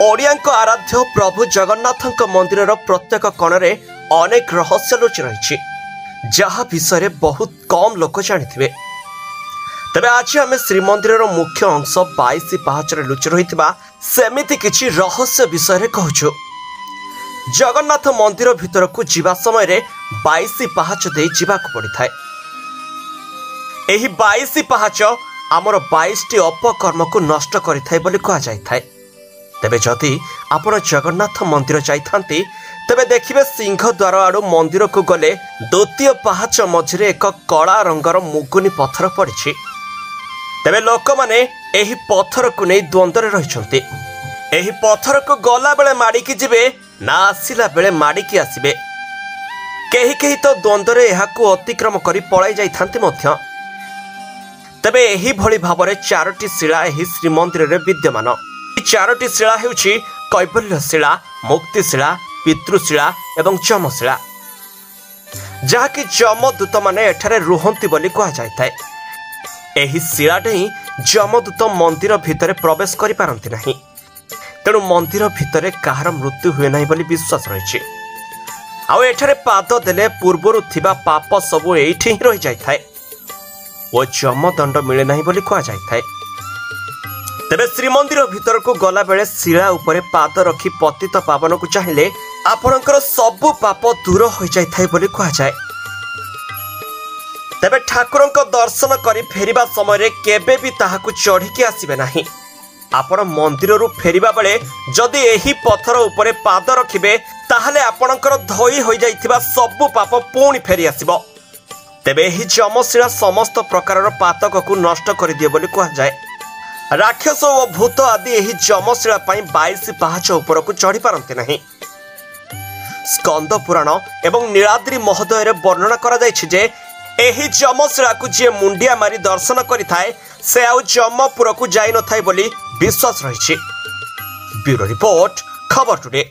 ओडियांक आराध्य प्रभु जगन्नाथ मंदिर प्रत्येक कणरे अनेक रहस्य लुचि रही जहा विषय बहुत कम लोक जानी। तेबे आज आम श्रीमंदिर मुख्य अंश 22 पाहाचर लुचि रही सेमिति किछि रहस्य विषय कहूँ। जगन्नाथ मंदिर भितर को जीवा समय 22 पाहाच दे जीवाक पड़िଥାଏ। एही 22 पाहाच आमर 22टी अपकर्म को नष्ट करिଥାଏ बोली कहा जाइଥାଏ। तेबे जदि आपण जगन्नाथ मंदिर जाइथांती तेबे देखिबे सिंह द्वार आड़ू मंदिर को गले द्वितीय पाहाच मझिरे एक कला रंगर मुगुनी पत्थर पड़िछि। तेबे लोक माने एही पत्थर को नहीं द्वंद्व रहिछंती। एही पत्थर को गला बेले माड़िकी जिबे ना आसिला बेले माड़िकी आसिबे। केही केही तो द्वंद्व एहाकू अतिक्रम करी पळाई जाइथांती मध्य। तेबे एही भली भाबरे 4टी शिला एही श्रीमंदिर रे विद्यमान। 4टी शिला हेउछि कैबल्य शिला, मुक्तिशिला, पितृशिला एवं जमशिला, जहाँकि जमदूत माने एठारे रुहंती बोली कहा जाइଥାଏ। एही शिलाटे ही जमदूत मंदिर भितर प्रवेश करि पारंती नाही, तेणु मंदिर भितर काହାର मृत्यु हुए नाही बोली विश्वास रहिछि। आउ एठारे पाद देले पूर्वरु थिबा पाप सबु एठी ही रहि जाइଥାଏ ओ जमदंड मिले नाही बोली कहा जाइଥାଏ। तेबे श्रीमंदिर भितर को गला बेले शिला उपरे पाद रखी पतित पावन को चाहिए आपणकर सबु पाप दूर हो जाइଥାଏ बोली कहा जाए। तेबे ठाकुरंक दर्शन करी फेरिबा समय केबे भी ताहाकु चढ़िकी आसीबे नाही। आपण मंदिररू फेरिबा बेले जदि एही पत्थर उपरे पाद रखिबे ताहले आपणकर धोई हो जाइथिबा सबु पाप पुणी फेरी आसीबो। तेबे एही जमशिला समस्त प्रकारर पातक को नष्ट कर दिए बोली कहा जाए। राक्षस और भूत आदि एही जमशिला पई 22 पाहाच ऊपर को चढ़ी पारंती नहीं। स्कंद पुराण एवं नीलाद्रि महोदय रे वर्णना करा जायछि जे एही जमशिला को जे मुंडिया मारी दर्शन करिथाए से आउ जमपुर को जाई न थाई बोली विश्वास रहिछि। ब्यूरो रिपोर्ट, खबर टुडे।